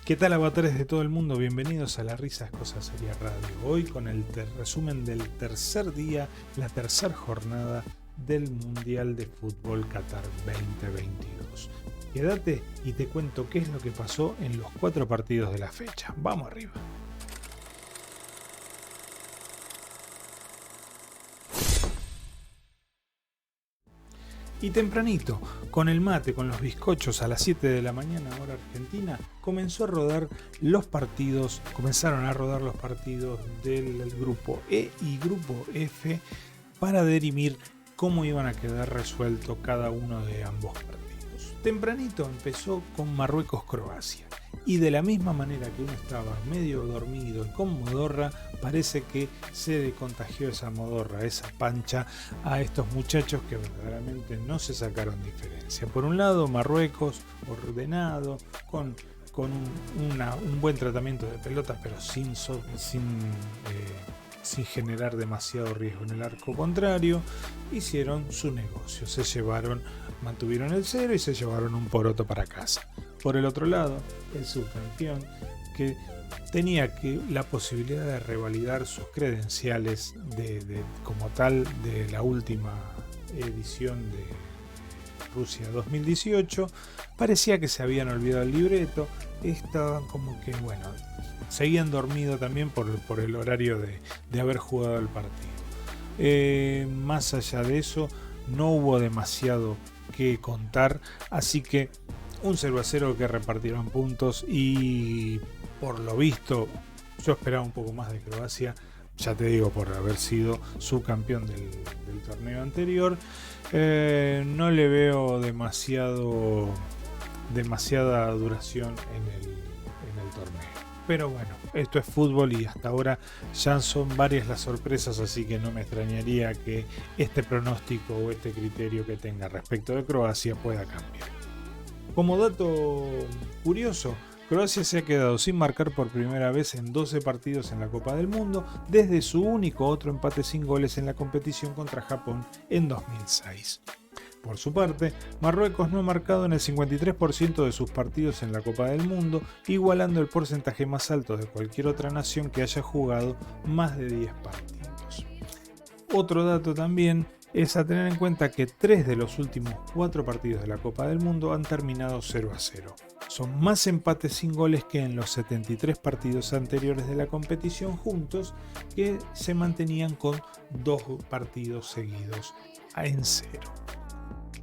¿Qué tal, avatares de todo el mundo? Bienvenidos a La Risa es Cosa Seria Radio. Hoy con el resumen del tercer día, la tercera jornada del Mundial de Fútbol Qatar 2022. Quédate y te cuento qué es lo que pasó en los 4 partidos de la fecha. ¡Vamos arriba! Y tempranito, con el mate, con los bizcochos a las 7 de la mañana, hora argentina, comenzaron a rodar los partidos del grupo E y grupo F para dirimir cómo iban a quedar resueltos cada uno de ambos partidos. Tempranito empezó con Marruecos-Croacia. Y de la misma manera que uno estaba medio dormido y con modorra, parece que se contagió esa modorra, esa pancha, a estos muchachos que verdaderamente no se sacaron diferencia. Por un lado, Marruecos ordenado, con un buen tratamiento de pelota, pero sin generar demasiado riesgo en el arco contrario, hicieron su negocio, mantuvieron el cero y se llevaron un poroto para casa. Por el otro lado, el subcampeón, que tenía la posibilidad de revalidar sus credenciales como tal de la última edición de Rusia 2018, parecía que se habían olvidado el libreto, estaban como que, seguían dormidos también por el horario de haber jugado el partido. Más allá de eso, no hubo demasiado que contar, así que un 0-0 que repartieron puntos y por lo visto yo esperaba un poco más de Croacia, ya te digo, por haber sido subcampeón del torneo anterior. No le veo demasiada duración en el torneo. Pero bueno, esto es fútbol y hasta ahora ya son varias las sorpresas, así que no me extrañaría que este pronóstico o este criterio que tenga respecto de Croacia pueda cambiar. Como dato curioso, Croacia se ha quedado sin marcar por primera vez en 12 partidos en la Copa del Mundo desde su único otro empate sin goles en la competición contra Japón en 2006. Por su parte, Marruecos no ha marcado en el 53% de sus partidos en la Copa del Mundo, igualando el porcentaje más alto de cualquier otra nación que haya jugado más de 10 partidos. Otro dato también es a tener en cuenta que 3 de los últimos 4 partidos de la Copa del Mundo han terminado 0-0. Son más empates sin goles que en los 73 partidos anteriores de la competición juntos, que se mantenían con 2 partidos seguidos en 0.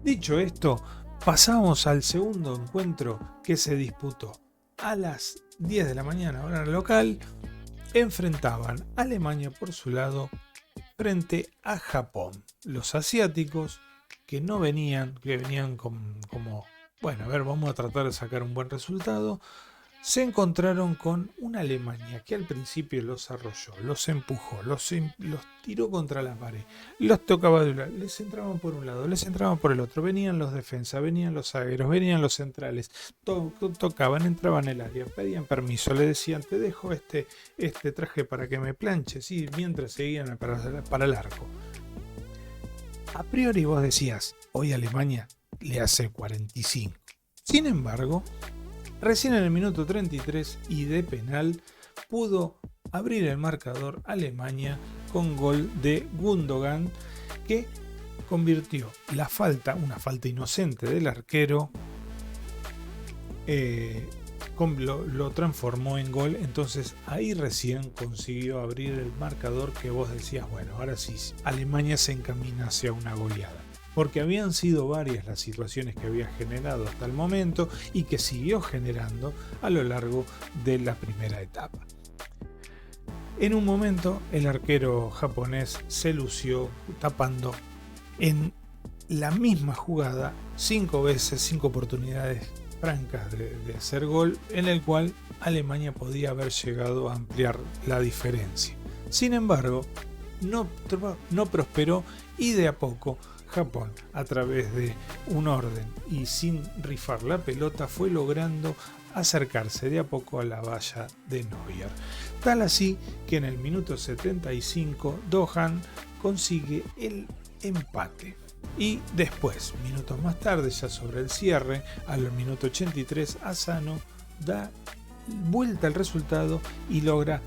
Dicho esto, pasamos al segundo encuentro que se disputó a las 10 de la mañana, hora local. Enfrentaban a Alemania por su lado frente a Japón. Los asiáticos que venían como, vamos a tratar de sacar un buen resultado, se encontraron con una Alemania que al principio los arrolló, los empujó, los tiró contra la pared, los tocaba de un lado, les entraban por un lado, les entraban por el otro, venían los defensas, venían los zagueros, venían los centrales, tocaban, entraban en el área, pedían permiso, le decían, te dejo este traje para que me planches, y mientras seguían para el arco. A priori vos decías, hoy Alemania le hace 45. Sin embargo, recién en el minuto 33 y de penal pudo abrir el marcador Alemania con gol de Gundogan, que convirtió una falta inocente del arquero, lo transformó en gol. Entonces ahí recién consiguió abrir el marcador, que vos decías, ahora sí, Alemania se encamina hacia una goleada. Porque habían sido varias las situaciones que había generado hasta el momento y que siguió generando a lo largo de la primera etapa. En un momento el arquero japonés se lució tapando en la misma jugada 5 oportunidades francas de hacer gol, en el cual Alemania podía haber llegado a ampliar la diferencia. Sin embargo, no prosperó y de a poco Japón, a través de un orden y sin rifar la pelota, fue logrando acercarse de a poco a la valla de Neuer. Tal así que en el minuto 75 Dohan consigue el empate. Y después, minutos más tarde, ya sobre el cierre, al minuto 83, Asano da vuelta el resultado y logra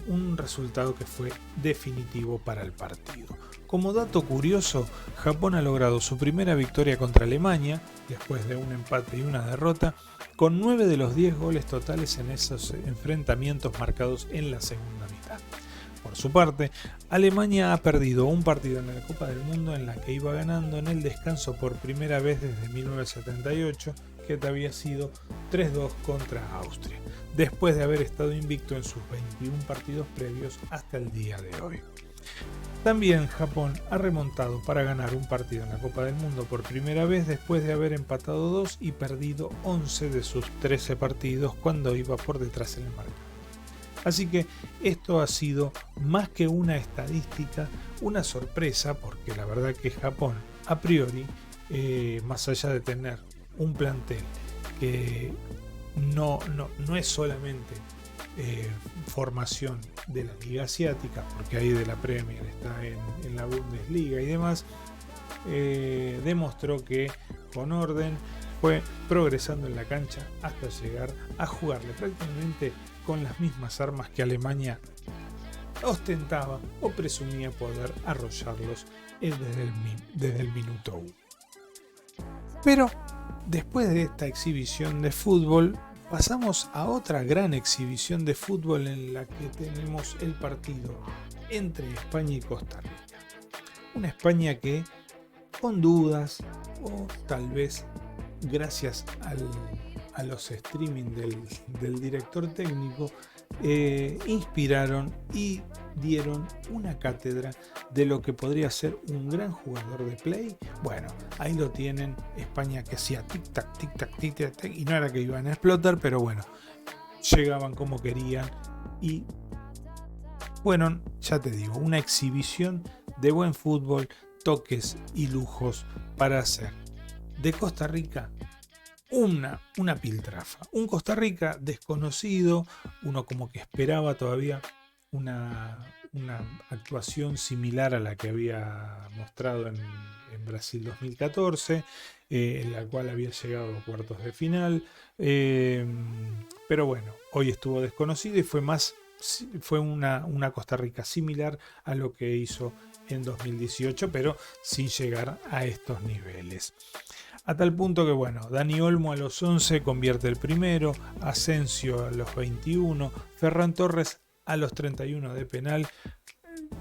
un resultado que fue definitivo para el partido. Como dato curioso, Japón ha logrado su primera victoria contra Alemania, después de un empate y una derrota, con 9 de los 10 goles totales en esos enfrentamientos marcados en la segunda mitad. Por su parte, Alemania ha perdido un partido en la Copa del Mundo en la que iba ganando en el descanso por primera vez desde 1978, que había sido 3-2 contra Austria, después de haber estado invicto en sus 21 partidos previos hasta el día de hoy. También Japón ha remontado para ganar un partido en la Copa del Mundo por primera vez después de haber empatado 2 y perdido 11 de sus 13 partidos cuando iba por detrás en el marcador. Así que esto ha sido más que una estadística, una sorpresa, porque la verdad que Japón a priori, más allá de tener un plantel que no es solamente formación de la Liga Asiática, porque ahí de la Premier está en la Bundesliga y demás, demostró que con orden fue progresando en la cancha hasta llegar a jugarle prácticamente con las mismas armas que Alemania ostentaba o presumía poder arrollarlos desde el minuto 1. Pero después de esta exhibición de fútbol, pasamos a otra gran exhibición de fútbol en la que tenemos el partido entre España y Costa Rica. Una España que, con dudas, o tal vez gracias a los streaming del director técnico, inspiraron y dieron una cátedra de lo que podría ser un gran jugador de play. Bueno, ahí lo tienen, España que hacía tic-tac, tic-tac, tic-tac, y no era que iban a explotar, pero bueno, llegaban como querían y bueno, ya te digo, una exhibición de buen fútbol, toques y lujos para hacer de Costa Rica una piltrafa. Un Costa Rica desconocido, uno como que esperaba todavía una actuación similar a la que había mostrado en Brasil 2014, en la cual había llegado a cuartos de final, pero bueno, hoy estuvo desconocido y fue una Costa Rica similar a lo que hizo en 2018, pero sin llegar a estos niveles. A tal punto que bueno, Dani Olmo a los 11 convierte el primero, Asensio a los 21, Ferran Torres a los 31 de penal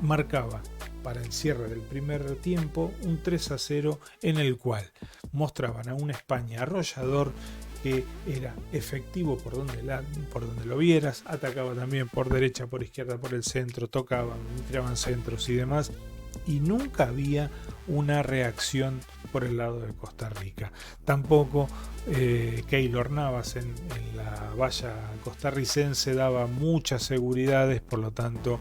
marcaba para el cierre del primer tiempo un 3-0 en el cual mostraban a una España arrollador que era efectivo por donde lo vieras, atacaba también por derecha, por izquierda, por el centro, tocaban, tiraban centros y demás, y nunca había una reacción por el lado de Costa Rica. Tampoco Keylor Navas en la valla costarricense daba muchas seguridades, por lo tanto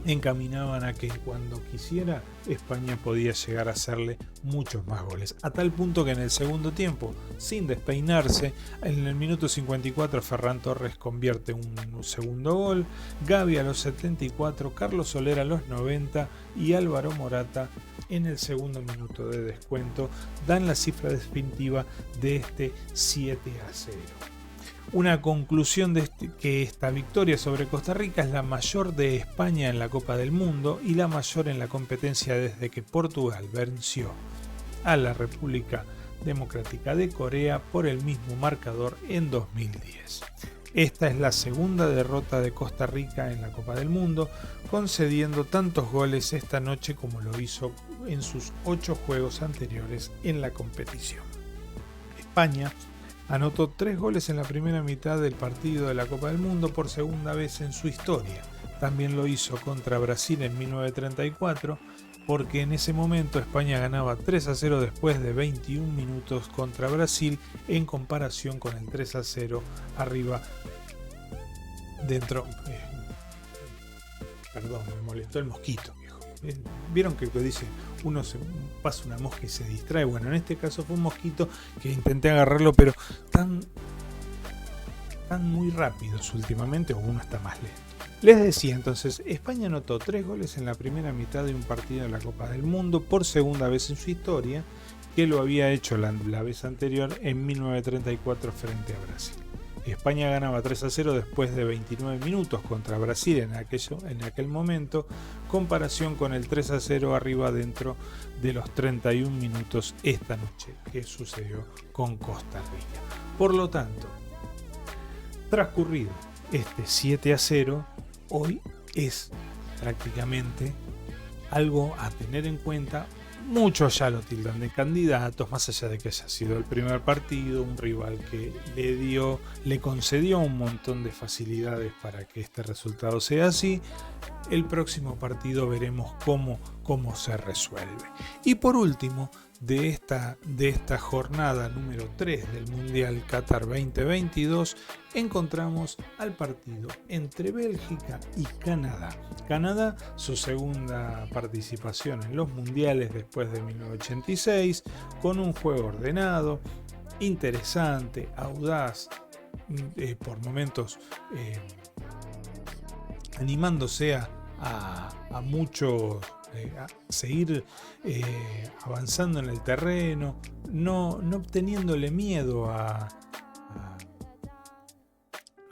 encaminaban a que cuando quisiera España podía llegar a hacerle muchos más goles, a tal punto que en el segundo tiempo, sin despeinarse, en el minuto 54 Ferran Torres convierte un segundo gol, Gavi a los 74, Carlos Soler a los 90 y Álvaro Morata en el segundo minuto de descuento dan la cifra definitiva de este 7-0. Una conclusión de que esta victoria sobre Costa Rica es la mayor de España en la Copa del Mundo y la mayor en la competencia desde que Portugal venció a la República Democrática de Corea por el mismo marcador en 2010. Esta es la segunda derrota de Costa Rica en la Copa del Mundo, concediendo tantos goles esta noche como lo hizo en sus 8 juegos anteriores en la competición. España anotó 3 goles en la primera mitad del partido de la Copa del Mundo por segunda vez en su historia. También lo hizo contra Brasil en 1934, porque en ese momento España ganaba 3-0 después de 21 minutos contra Brasil, en comparación con el 3-0 arriba dentro. Perdón, me molestó el mosquito, viejo. Vieron que dice uno se pasa una mosca y se distrae. Bueno, en este caso fue un mosquito que intenté agarrarlo, pero tan muy rápidos últimamente, o uno está más lento. Les decía entonces, España anotó 3 goles en la primera mitad de un partido de la Copa del Mundo por segunda vez en su historia, que lo había hecho la vez anterior en 1934 frente a Brasil. España ganaba 3-0 después de 29 minutos contra Brasil en aquel momento, comparación con el 3-0 arriba dentro de los 31 minutos esta noche que sucedió con Costa Rica. Por lo tanto, transcurrido este 7-0, hoy es prácticamente algo a tener en cuenta. Muchos ya lo tildan de candidatos, más allá de que haya sido el primer partido, un rival que le concedió un montón de facilidades para que este resultado sea así. El próximo partido veremos cómo se resuelve. Y por último, de esta jornada número 3 del Mundial Qatar 2022, encontramos al partido entre Bélgica y Canadá. Canadá, su segunda participación en los mundiales después de 1986, con un juego ordenado, interesante, audaz, por momentos animándose a muchos a seguir avanzando en el terreno, no teniéndole miedo a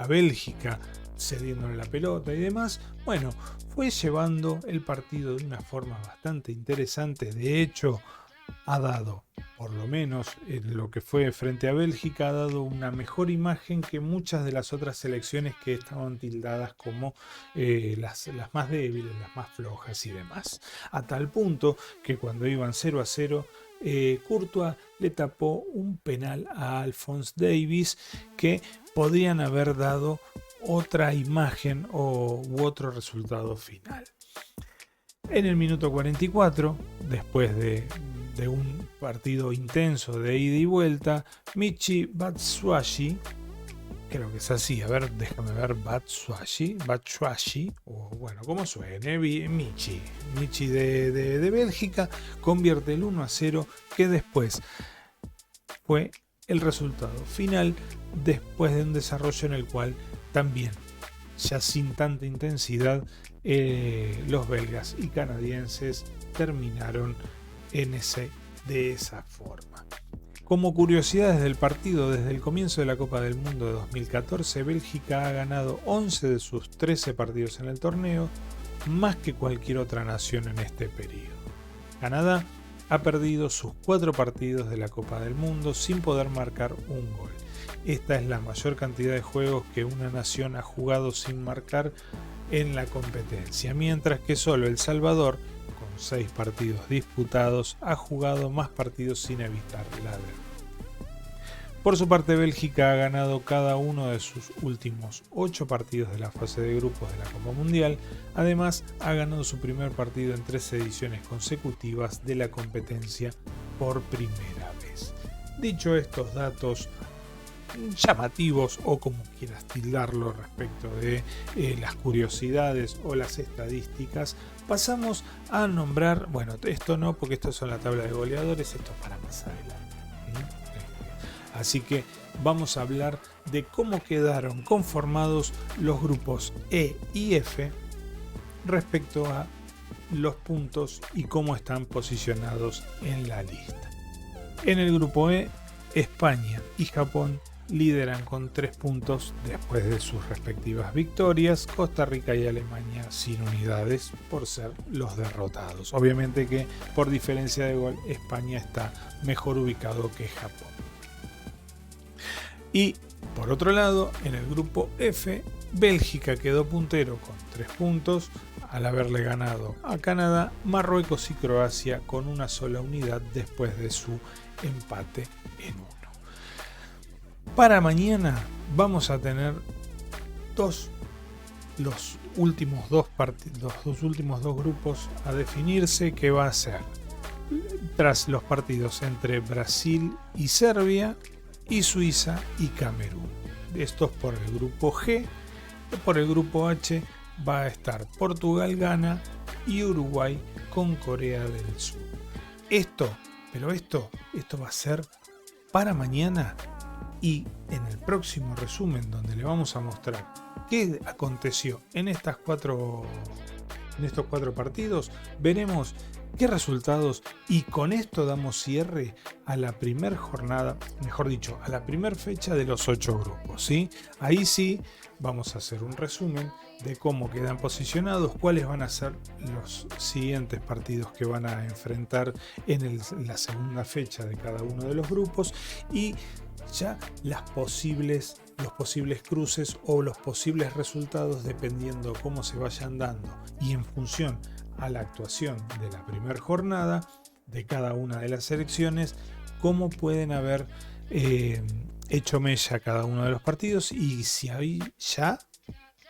Bélgica, cediéndole la pelota y demás. Bueno, fue llevando el partido de una forma bastante interesante. De hecho, ha dado, por lo menos en lo que fue frente a Bélgica, ha dado una mejor imagen que muchas de las otras selecciones que estaban tildadas como las más débiles, las más flojas y demás. A tal punto que cuando iban 0-0, Courtois le tapó un penal a Alphonse Davies que podrían haber dado otra imagen u otro resultado final. En el minuto 44, después de un partido intenso de ida y vuelta, Michy Batshuayi, creo que es así, a ver, déjame ver, Batshuayi, o bueno, como suene, Michy de Bélgica, convierte el 1-0, que después fue el resultado final, después de un desarrollo en el cual también, ya sin tanta intensidad, los belgas y canadienses terminaron de esa forma. Como curiosidades del partido, desde el comienzo de la Copa del Mundo de 2014, Bélgica ha ganado 11 de sus 13 partidos en el torneo, más que cualquier otra nación en este periodo. Canadá ha perdido sus 4 partidos de la Copa del Mundo sin poder marcar un gol. Esta es la mayor cantidad de juegos que una nación ha jugado sin marcar en la competencia, mientras que solo El Salvador, con 6 partidos disputados, ha jugado más partidos sin evitar la derrota. Por su parte, Bélgica ha ganado cada uno de sus últimos 8 partidos de la fase de grupos de la Copa Mundial. Además, ha ganado su primer partido en 3 ediciones consecutivas de la competencia por primera vez. Dicho estos datos llamativos, o como quieras tildarlo, respecto de las curiosidades o las estadísticas, pasamos a nombrar, bueno, esto no, porque esto son la tabla de goleadores, esto para más adelante. Así que vamos a hablar de cómo quedaron conformados los grupos E y F respecto a los puntos y cómo están posicionados en la lista. En el grupo E, España y Japón lideran con 3 puntos después de sus respectivas victorias. Costa Rica y Alemania sin unidades por ser los derrotados. Obviamente que por diferencia de gol España está mejor ubicado que Japón. Y por otro lado, en el grupo F, Bélgica quedó puntero con 3 puntos al haberle ganado a Canadá, Marruecos y Croacia con una sola unidad después de su empate en 1. Para mañana vamos a tener los últimos dos grupos a definirse, que va a ser tras los partidos entre Brasil y Serbia y Suiza y Camerún. Estos por el grupo G. Por el grupo H va a estar Portugal, Ghana y Uruguay con Corea del Sur. Esto va a ser para mañana. Y en el próximo resumen, donde le vamos a mostrar qué aconteció en estos 4 partidos, veremos qué resultados, y con esto damos cierre a la primera jornada, mejor dicho, a la primera fecha de los 8 grupos, ¿sí? Ahí sí vamos a hacer un resumen de cómo quedan posicionados, cuáles van a ser los siguientes partidos que van a enfrentar en la segunda fecha de cada uno de los grupos, y ya los posibles cruces o los posibles resultados dependiendo cómo se vayan dando y en función a la actuación de la primera jornada de cada una de las selecciones, cómo pueden haber hecho mella cada uno de los partidos, y si hay ya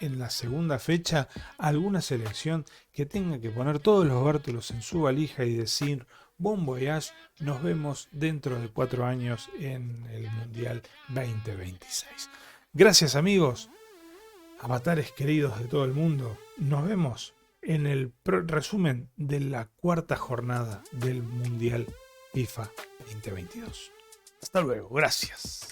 en la segunda fecha alguna selección que tenga que poner todos los bártulos en su valija y decir bon voyage, nos vemos dentro de 4 años en el Mundial 2026. Gracias, amigos, avatares queridos de todo el mundo. Nos vemos en el resumen de la cuarta jornada del Mundial FIFA 2022. Hasta luego, gracias.